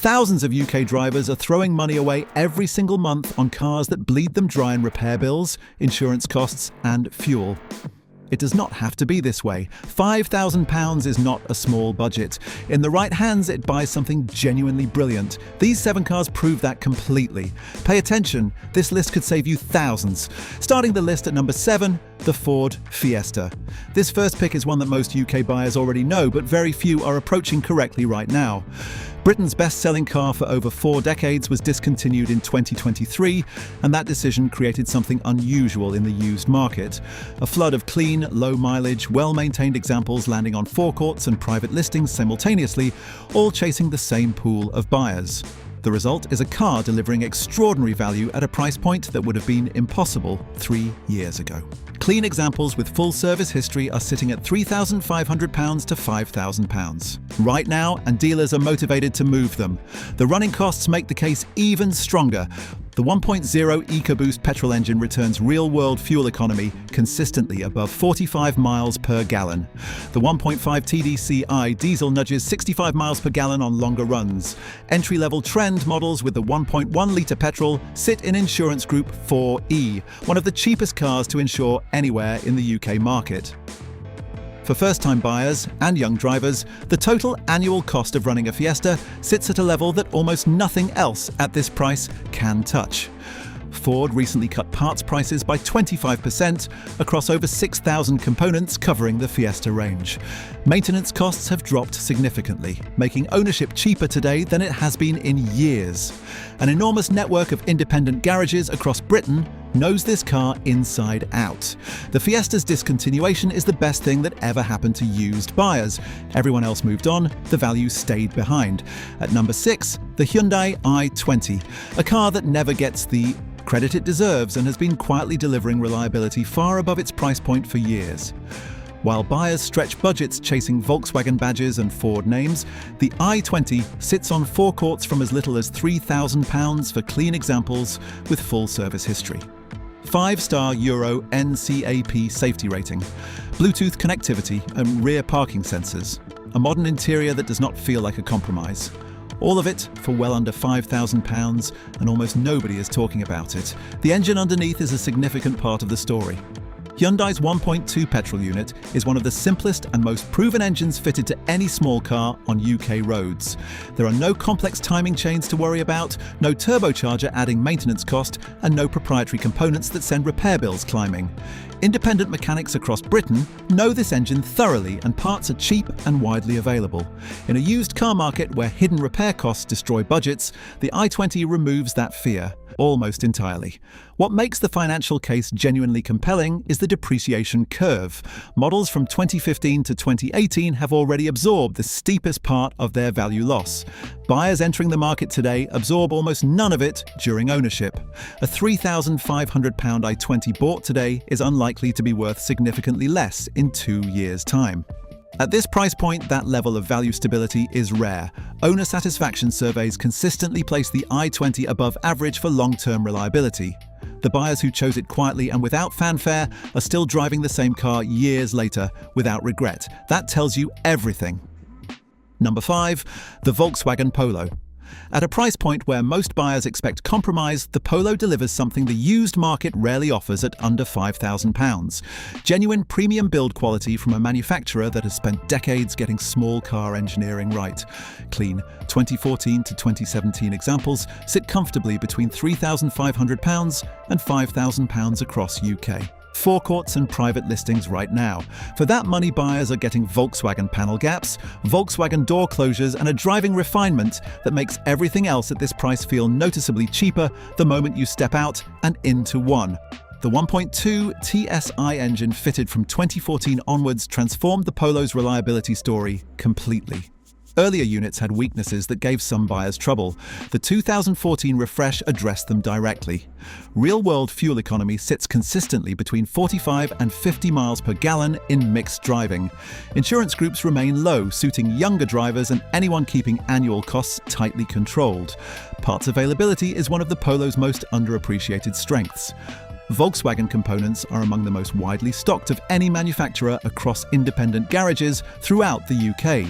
Thousands of UK drivers are throwing money away every single month on cars that bleed them dry in repair bills, insurance costs, and fuel. It does not have to be this way. £5,000 is not a small budget. In the right hands, it buys something genuinely brilliant. These 7 cars prove that completely. Pay attention, this list could save you thousands. Starting the list at number 7, the Ford Fiesta. This first pick is one that most UK buyers already know, but very few are approaching correctly right now. Britain's best-selling car for over 4 decades was discontinued in 2023, and that decision created something unusual in the used market. A flood of clean, low-mileage, well-maintained examples landing on forecourts and private listings simultaneously, all chasing the same pool of buyers. The result is a car delivering extraordinary value at a price point that would have been impossible 3 years ago. Clean examples with full service history are sitting at £3,500 to £5,000 right now, and dealers are motivated to move them. The running costs make the case even stronger. The 1.0 EcoBoost petrol engine returns real-world fuel economy consistently above 45 miles per gallon. The 1.5 TDCi diesel nudges 65 miles per gallon on longer runs. Entry-level trend models with the 1.1-litre petrol sit in Insurance Group 4E, one of the cheapest cars to insure anywhere in the UK market. For first-time buyers and young drivers, the total annual cost of running a Fiesta sits at a level that almost nothing else at this price can touch. Ford recently cut parts prices by 25% across over 6,000 components covering the Fiesta range. Maintenance costs have dropped significantly, making ownership cheaper today than it has been in years. An enormous network of independent garages across Britain knows this car inside out. The Fiesta's discontinuation is the best thing that ever happened to used buyers. Everyone else moved on, the value stayed behind. At number 6, the Hyundai i20, a car that never gets the credit it deserves and has been quietly delivering reliability far above its price point for years. While buyers stretch budgets chasing Volkswagen badges and Ford names, the i20 sits on forecourts from as little as £3,000 for clean examples with full service history. 5-star Euro NCAP safety rating, Bluetooth connectivity and rear parking sensors, a modern interior that does not feel like a compromise. All of it for well under £5,000, and almost nobody is talking about it. The engine underneath is a significant part of the story. Hyundai's 1.2 petrol unit is one of the simplest and most proven engines fitted to any small car on UK roads. There are no complex timing chains to worry about, no turbocharger adding maintenance cost, and no proprietary components that send repair bills climbing. Independent mechanics across Britain know this engine thoroughly, and parts are cheap and widely available. In a used car market where hidden repair costs destroy budgets, the i20 removes that fear almost entirely. What makes the financial case genuinely compelling is the depreciation curve. Models from 2015 to 2018 have already absorbed the steepest part of their value loss. Buyers entering the market today absorb almost none of it during ownership. A £3,500 i20 bought today is unlikely to be worth significantly less in 2 years' time. At this price point, that level of value stability is rare. Owner satisfaction surveys consistently place the i20 above average for long-term reliability. The buyers who chose it quietly and without fanfare are still driving the same car years later without regret. That tells you everything. Number 5, the Volkswagen Polo. At a price point where most buyers expect compromise, the Polo delivers something the used market rarely offers at under £5,000. Genuine premium build quality from a manufacturer that has spent decades getting small car engineering right. Clean 2014 to 2017 examples sit comfortably between £3,500 and £5,000 across UK. Forecourts and private listings right now. For that money, buyers are getting Volkswagen panel gaps, Volkswagen door closures, and a driving refinement that makes everything else at this price feel noticeably cheaper the moment you step out and into one. The 1.2 TSI engine fitted from 2014 onwards transformed the Polo's reliability story completely. Earlier units had weaknesses that gave some buyers trouble. The 2014 refresh addressed them directly. Real-world fuel economy sits consistently between 45 and 50 miles per gallon in mixed driving. Insurance groups remain low, suiting younger drivers and anyone keeping annual costs tightly controlled. Parts availability is one of the Polo's most underappreciated strengths. Volkswagen components are among the most widely stocked of any manufacturer across independent garages throughout the UK.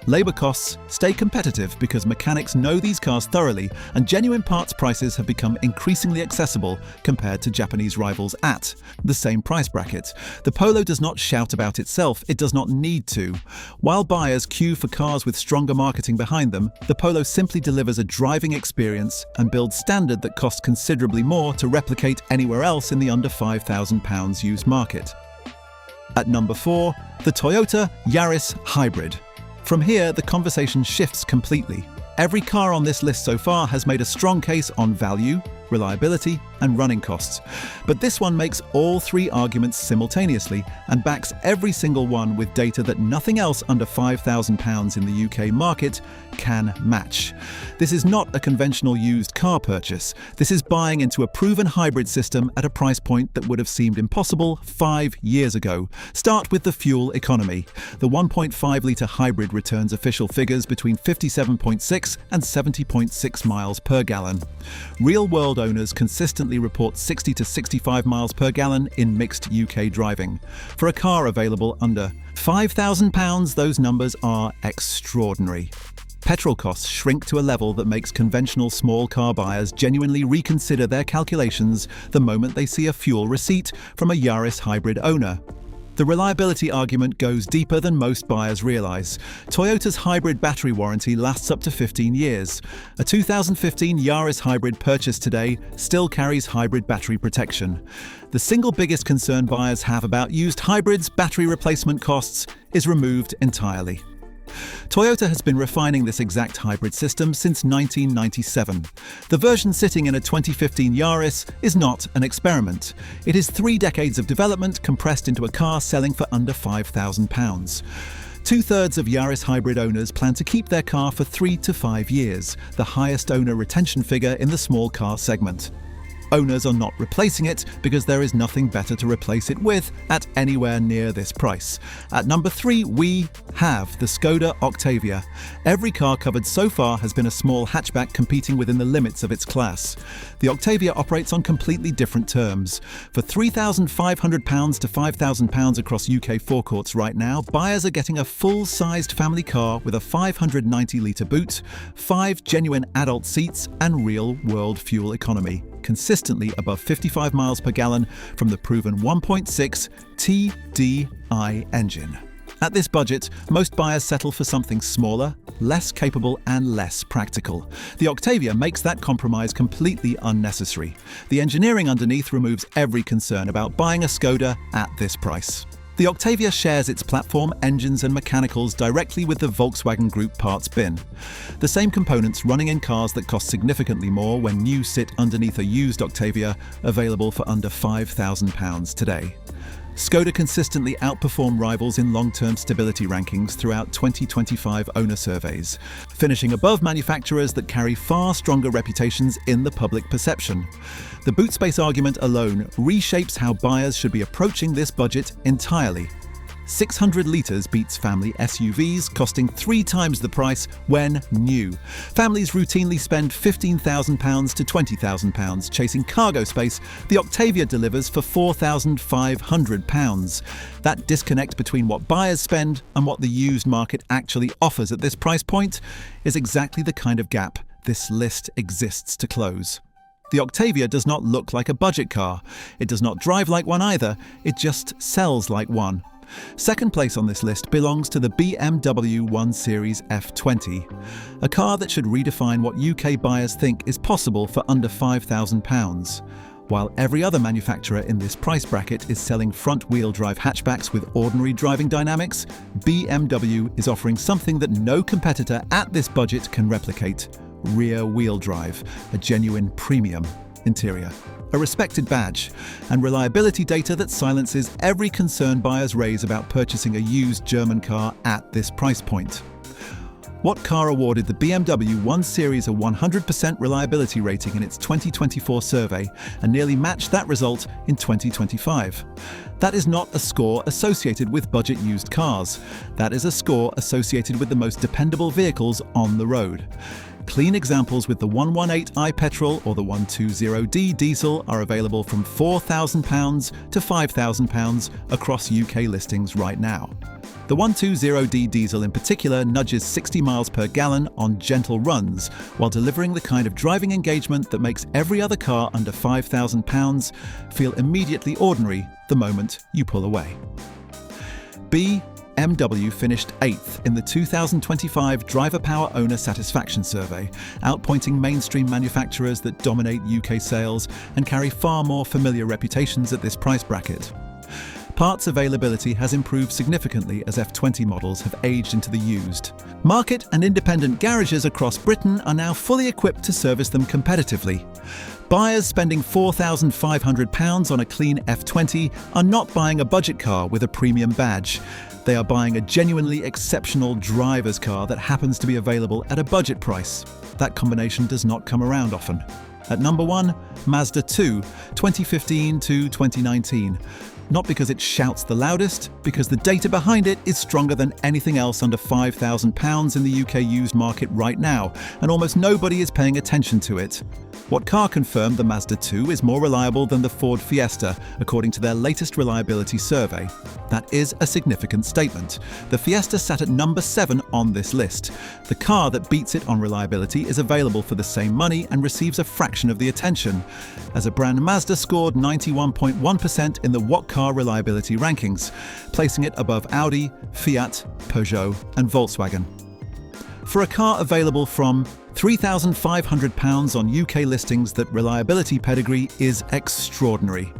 Labour costs stay competitive because mechanics know these cars thoroughly, and genuine parts prices have become increasingly accessible compared to Japanese rivals at the same price bracket. The Polo does not shout about itself, it does not need to. While buyers queue for cars with stronger marketing behind them, the Polo simply delivers a driving experience and builds standard that costs considerably more to replicate anywhere else in the under £5,000 used market. At number 4, the Toyota Yaris Hybrid. From here, the conversation shifts completely. Every car on this list so far has made a strong case on value, reliability, and running costs. But this one makes all three arguments simultaneously and backs every single one with data that nothing else under £5,000 in the UK market can match. This is not a conventional used car purchase. This is buying into a proven hybrid system at a price point that would have seemed impossible 5 years ago. Start with the fuel economy. The 1.5-litre hybrid returns official figures between 57.6 and 70.6 miles per gallon. Real-world owners consistently report 60 to 65 miles per gallon in mixed UK driving. For a car available under £5,000, those numbers are extraordinary. Petrol costs shrink to a level that makes conventional small car buyers genuinely reconsider their calculations the moment they see a fuel receipt from a Yaris hybrid owner. The reliability argument goes deeper than most buyers realise. Toyota's hybrid battery warranty lasts up to 15 years. A 2015 Yaris hybrid purchased today still carries hybrid battery protection. The single biggest concern buyers have about used hybrids' battery replacement costs is removed entirely. Toyota has been refining this exact hybrid system since 1997. The version sitting in a 2015 Yaris is not an experiment. It is 3 decades of development compressed into a car selling for under £5,000. 2/3 of Yaris hybrid owners plan to keep their car for 3 to 5 years, the highest owner retention figure in the small car segment. Owners are not replacing it because there is nothing better to replace it with at anywhere near this price. At number 3, we have the Skoda Octavia. Every car covered so far has been a small hatchback competing within the limits of its class. The Octavia operates on completely different terms. For £3,500 to £5,000 across UK forecourts right now, buyers are getting a full-sized family car with a 590-litre boot, 5 genuine adult seats and real-world fuel economy, consistently above 55 miles per gallon from the proven 1.6 TDI engine. At this budget, most buyers settle for something smaller, less capable and less practical. The Octavia makes that compromise completely unnecessary. The engineering underneath removes every concern about buying a Skoda at this price. The Octavia shares its platform, engines and mechanicals directly with the Volkswagen Group parts bin. The same components running in cars that cost significantly more when new sit underneath a used Octavia, available for under £5,000 today. Skoda consistently outperform rivals in long-term stability rankings throughout 2025 owner surveys, finishing above manufacturers that carry far stronger reputations in the public perception. The boot space argument alone reshapes how buyers should be approaching this budget entirely. 600 litres beats family SUVs, costing 3 times the price when new. Families routinely spend £15,000 to £20,000 chasing cargo space. The Octavia delivers for £4,500. That disconnect between what buyers spend and what the used market actually offers at this price point is exactly the kind of gap this list exists to close. The Octavia does not look like a budget car. It does not drive like one either. It just sells like one. Second place on this list belongs to the BMW 1 Series F20, a car that should redefine what UK buyers think is possible for under £5,000. While every other manufacturer in this price bracket is selling front-wheel drive hatchbacks with ordinary driving dynamics, BMW is offering something that no competitor at this budget can replicate: rear-wheel drive, a genuine premium interior, a respected badge, and reliability data that silences every concern buyers raise about purchasing a used German car at this price point. What car awarded the BMW 1 Series a 100% reliability rating in its 2024 survey and nearly matched that result in 2025? That is not a score associated with budget used cars. That is a score associated with the most dependable vehicles on the road. Clean examples with the 118i petrol or the 120d diesel are available from £4,000 to £5,000 across UK listings right now. The 120D diesel in particular nudges 60 miles per gallon on gentle runs, while delivering the kind of driving engagement that makes every other car under £5,000 feel immediately ordinary the moment you pull away. BMW finished 8th in the 2025 Driver Power Owner Satisfaction Survey, outpointing mainstream manufacturers that dominate UK sales and carry far more familiar reputations at this price bracket. Parts availability has improved significantly as F20 models have aged into the used. Market and independent garages across Britain are now fully equipped to service them competitively. Buyers spending £4,500 on a clean F20 are not buying a budget car with a premium badge. They are buying a genuinely exceptional driver's car that happens to be available at a budget price. That combination does not come around often. At number 1, Mazda 2, 2015 to 2019. Not because it shouts the loudest, because the data behind it is stronger than anything else under £5,000 in the UK used market right now, and almost nobody is paying attention to it. What Car confirmed the Mazda 2 is more reliable than the Ford Fiesta, according to their latest reliability survey. That is a significant statement. The Fiesta sat at number 7 on this list. The car that beats it on reliability is available for the same money and receives a fraction of the attention. As a brand, Mazda scored 91.1% in the What Car reliability rankings, placing it above Audi, Fiat, Peugeot and Volkswagen. For a car available from £3,500 on UK listings, that reliability pedigree is extraordinary.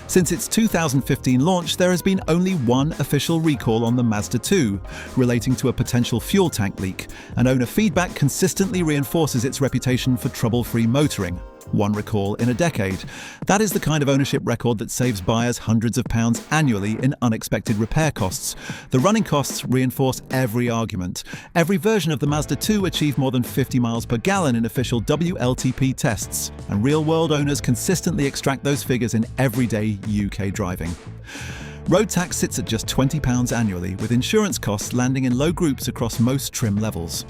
Since its 2015 launch, there has been only one official recall on the Mazda 2, relating to a potential fuel tank leak, and owner feedback consistently reinforces its reputation for trouble-free motoring. One recall in a decade. That is the kind of ownership record that saves buyers hundreds of pounds annually in unexpected repair costs. The running costs reinforce every argument. Every version of the Mazda 2 achieved more than 50 miles per gallon in official WLTP tests, and real-world owners consistently extract those figures in everyday UK driving. Road tax sits at just £20 annually, with insurance costs landing in low groups across most trim levels.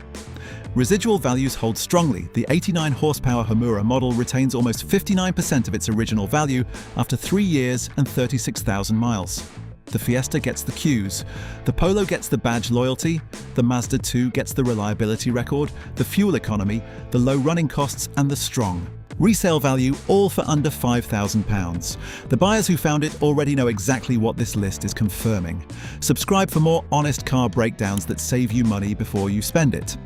Residual values hold strongly. The 89 horsepower Homura model retains almost 59% of its original value after 3 years and 36,000 miles. The Fiesta gets the cues. The Polo gets the badge loyalty. The Mazda 2 gets the reliability record, the fuel economy, the low running costs and the strong resale value, all for under £5,000. The buyers who found it already know exactly what this list is confirming. Subscribe for more honest car breakdowns that save you money before you spend it.